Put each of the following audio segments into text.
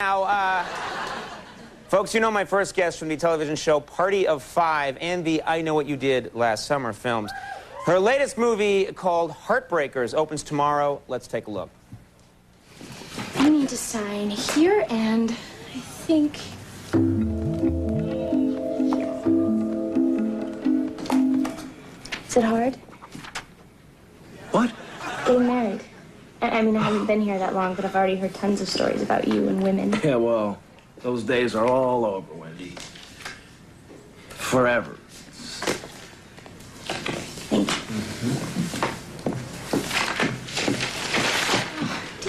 Now, folks, you know my first guest from the television show Party of Five and the I Know What You Did Last Summer films. Her latest movie, called Heartbreakers, opens tomorrow. Let's take a look. You need to sign here and I think... Is it hard? What? Getting married. I mean, I haven't been here that long, but I've already heard tons of stories about you and women. Yeah, well, those days are all over, Wendy. Forever. Thank you.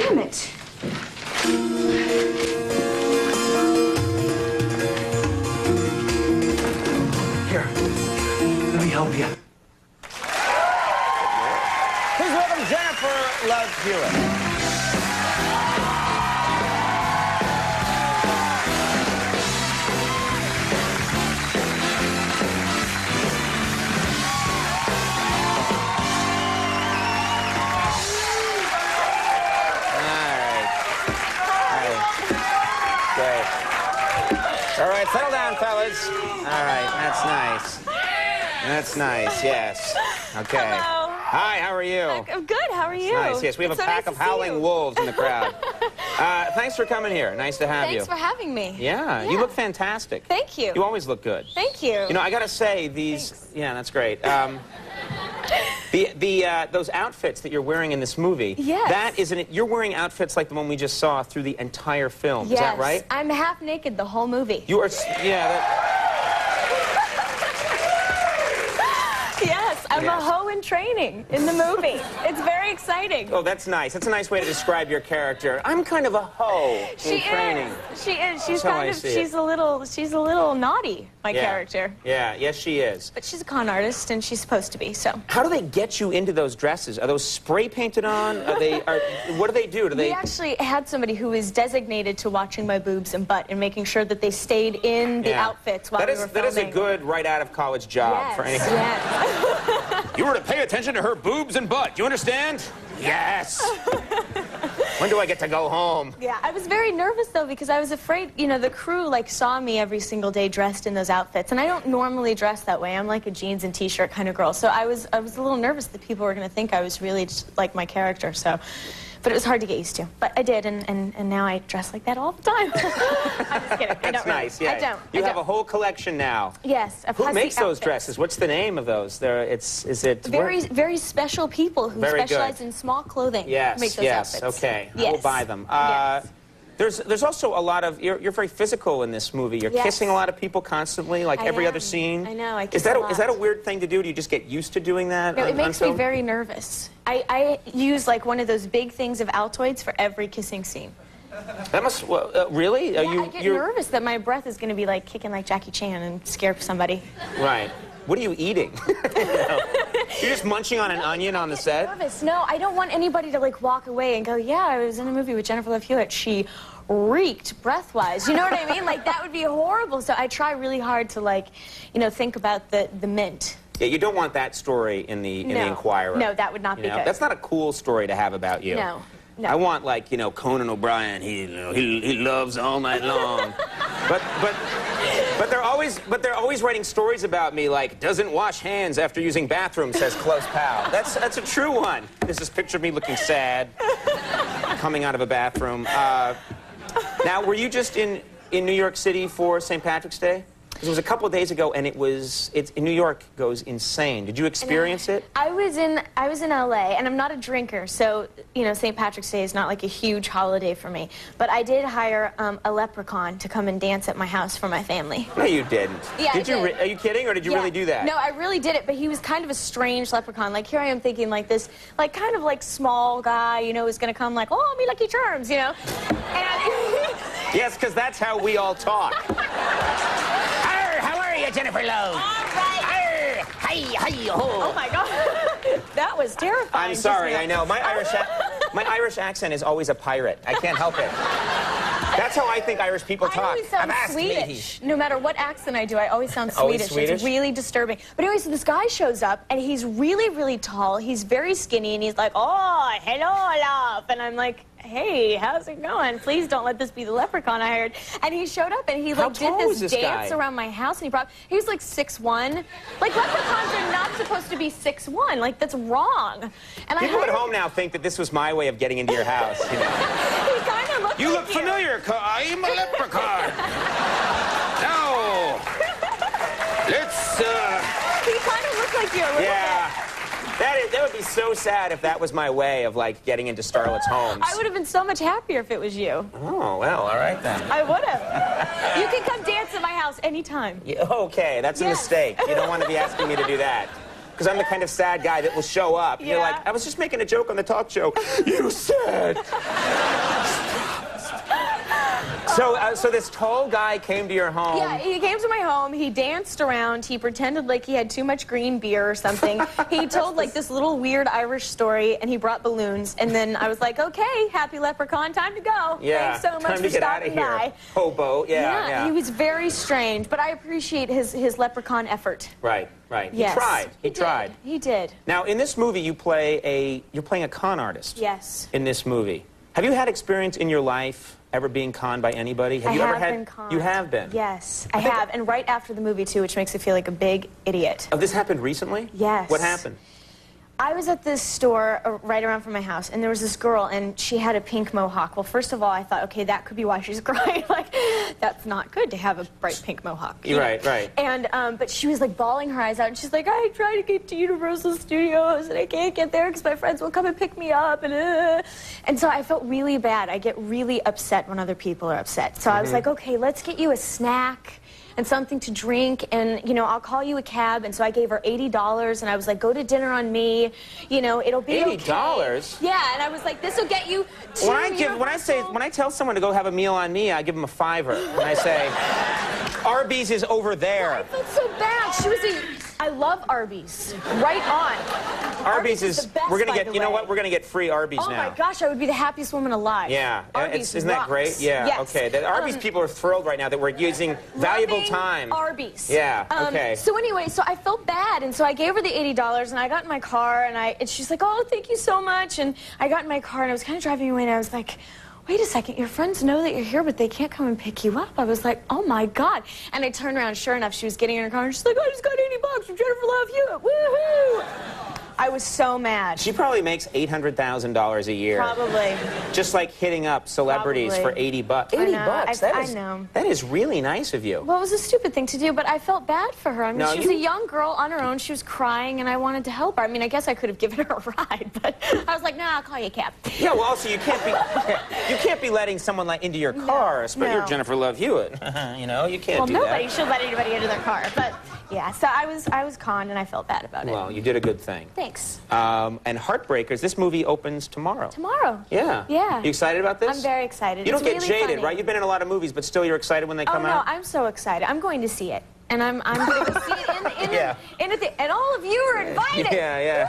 Damn it. Here, let me help you. Please welcome Jennifer Love Hewitt. All right, settle down, fellas. All right, that's nice. That's nice, yes. Okay. Hello. Hi, how are you? I'm good, how are you? Nice, yes. We have It's a so pack nice of to see howling you. wolves in the crowd. Thanks for coming here. Nice to have you. Thanks for having me. Yeah, you look fantastic. Thank you. You always look good. Thank you. You know, I gotta say, these... Thanks. Yeah, that's great. Those outfits that you're wearing in this movie, Yes. that isn't it? You're wearing outfits like the one we just saw through the entire film. Yes. Is that right? I'm half naked the whole movie. You are, yeah. Yes, I'm Yes. a hoe in training in the movie. It's very exciting. Oh, that's nice. That's a nice way to describe your character. I'm kind of a hoe in training. She is. She's That's how I kind of. see it. She's a little naughty. My Yeah. character. Yeah. Yes, she is. But she's a con artist, and she's supposed to be. So. How do they get you into those dresses? Are those spray painted on? What do they do? Do they? We actually had somebody who was designated to watching my boobs and butt and making sure that they stayed in the Yeah. outfits while That we is were that is a filming. good right out of college job Yes, for anyone. yes. You were to pay attention to her boobs and butt. You understand? Yes. When do I get to go home? Yeah, I was very nervous though because I was afraid, you know, the crew like saw me every single day dressed in those outfits, and I don't normally dress that way. I'm like a jeans and t-shirt kind of girl, so I was a little nervous that people were going to think I was really just like my character. So, but it was hard to get used to. But I did, and now I dress like that all the time. I'm just kidding. I That's don't really. nice. Yeah. I don't. You I have don't. a whole collection now. Yes. Of Who hussy makes those outfits. dresses? What's the name of those? Is it Very special people who Very specialize good. in small clothing. Yes, make those yes, outfits. okay. Yes. I will buy them. Yes. There's also a lot of, you're very physical in this movie. You're Yes. kissing a lot of people constantly, like I every am. other scene. I know, I Is kiss that a lot. is that a weird thing to do? Do you just get used to doing that? No, on- it on makes me film? very nervous. I use like one of those big things of Altoids for every kissing scene. That must, really? Are Yeah, I get nervous that my breath is going to be like kicking like Jackie Chan and scare somebody. Right. What are you eating? You're just munching on an onion on the set? Nervous. No, I don't want anybody to like walk away and go, yeah, I was in a movie with Jennifer Love Hewitt. She reeked breath-wise. You know what I mean? Like that would be horrible. So I try really hard to like, you know, think about the mint. Yeah, you don't want that story in the Inquirer. No, that would not be good. That's not a cool story to have about you. No. No. I want, like, you know, Conan O'Brien. He loves all night long. but they're always writing stories about me like doesn't wash hands after using bathroom, says close pal. That's a true one. There's this picture of me looking sad, coming out of a bathroom. Now, were you just in New York City for St. Patrick's Day? It was a couple of days ago, and it's in New York goes insane. Did you experience it? I was in LA, and I'm not a drinker, so you know St. Patrick's Day is not like a huge holiday for me. But I did hire a leprechaun to come and dance at my house for my family. No, you didn't. Yeah, did I you? did. Are you kidding, or did you Yeah. really do that? No, I really did it, but he was kind of a strange leprechaun. Like here I am thinking like this, like kind of like small guy, you know, who's gonna come like, oh, me Lucky Charms, you know. And Yes, because that's how we all talk. How are you, Jennifer Love? all right. Hi, ho. Oh my God, that was terrifying. I'm sorry, just now. I know. My Irish accent is always a pirate. I can't help it. That's how I think Irish people talk. I always sound Avast me. Swedish. No matter what accent I do, I always sound Always Swedish. It's Swedish? really disturbing. But anyway, so this guy shows up, and he's really, really tall. He's very skinny, and he's like, oh, hello, love. And I'm like, hey, how's it going? Please don't let this be the leprechaun I hired. And he showed up, and he How like did tall is this this dance guy? around my house, and he was like 6'1". Like, leprechauns are not supposed to be 6'1". Like, that's wrong. And People at home now think that this was my way of getting into your house. You know? He kind of looked You like look familiar. I'm a leprechaun. No. Let's. He kind of looked like you a little Yeah. bit. That would be so sad if that was my way of, like, getting into starlets' homes. I would have been so much happier if it was you. Oh, well, all right then. I would have. You can come dance at my house anytime. Yeah, okay, that's a Yes. mistake. You don't want to be asking me to do that. Because I'm the kind of sad guy that will show up. You're Yeah. like, I was just making a joke on the talk show. You said. So this tall guy came to your home. Yeah, he came to my home, he danced around, he pretended like he had too much green beer or something. He told like this little weird Irish story, and he brought balloons, and then I was like, okay, happy leprechaun, time to go. Yeah, Thanks so much time for to get out of stopping here. by. Hobo, yeah. He was very strange, but I appreciate his leprechaun effort. Right. Yes. He tried. He did. Now, in this movie, you're playing a con artist. Yes. In this movie. Have you had experience in your life ever being conned by anybody? Have I you have ever had? been conned. You have been? Yes, I have. And right after the movie, too, which makes me feel like a big idiot. Oh, this happened recently? Yes. What happened? I was at this store right around from my house, and there was this girl, and she had a pink mohawk. Well, first of all, I thought, okay, that could be why she's crying. Like, that's not good to have a bright pink mohawk. You know? Right. And, but she was, like, bawling her eyes out, and she's like, I tried to get to Universal Studios, and I can't get there because my friends will come and pick me up, and so I felt really bad. I get really upset when other people are upset. So I was like, okay, let's get you a snack and something to drink, and, you know, I'll call you a cab. And so I gave her $80, and I was like, go to dinner on me, you know, it'll be $80? okay. Yeah, and I was like, this will get you to When I tell someone to go have a meal on me, I give them a $5. And I say, Arby's is over there. I felt so bad. She was I love Arby's. Right on. Arby's is the best, we're gonna by get. the You know way. what? We're gonna get free Arby's Oh now. my gosh, I would be the happiest woman alive. Yeah, Arby's isn't that rocks. great? Yeah. Yes. Okay. The Arby's people are thrilled right now that we're using valuable Loving time. Arby's. Yeah. Okay. So anyway, so I felt bad, and so I gave her the $80, and I got in my car, and she's like, oh, thank you so much. And I got in my car, and I was kind of driving away, and I was like, wait a second, your friends know that you're here, but they can't come and pick you up. I was like, oh my God. And I turned around, sure enough, she was getting in her car, and she's like, I just got $80 from Jennifer Love Hewitt. Woohoo! I was so mad. She probably makes $800,000 a year. Probably. Just like hitting up celebrities Probably. for $80. I know. $80. I know. That is really nice of you. Well, it was a stupid thing to do, but I felt bad for her. I mean, No, she was a young girl on her own. She was crying, and I wanted to help her. I mean, I guess I could have given her a ride, but I was like, nah, I'll call you a cab. Yeah. Well, also you can't be letting someone like into your car. But no. you're Jennifer Love Hewitt. You know, you can't Well, do nobody that. should let anybody into their car, but yeah. So I was conned, and I felt bad about it. Well, you did a good thing. Thanks. And Heartbreakers, this movie opens tomorrow. Tomorrow. Yeah. Yeah. You excited about this? I'm very excited. You don't It's get really jaded, funny. right? You've been in a lot of movies, but still you're excited when they Oh come no, out? I'm so excited. I'm going to see it, and I'm going to go see it Yeah. and all of you are invited. Yeah.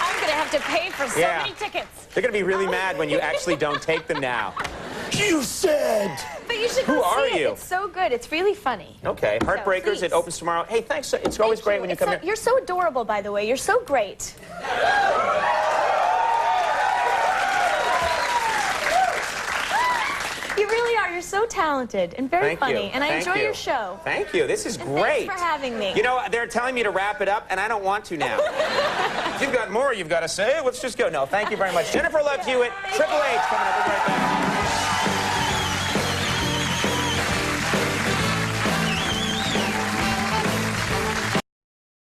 I'm going to have to pay for so Yeah. many tickets. They're going to be really mad when you actually don't take them now. You said! But you should go Who are see it. you? It's so good. It's really funny. Okay, Heartbreakers, please. it opens tomorrow. Hey, thanks. It's always Thank great you. when you It's come so, here. You're so adorable, by the way. You're so great. You really are. You're so talented and very Thank funny. you. And I Thank enjoy you. your show. Thank you. This is And great. Thanks for having me. You know, they're telling me to wrap it up, and I don't want to now. If you've got more you've got to say, let's just go. No, thank you very much. Jennifer Love Hewitt, Triple H coming up.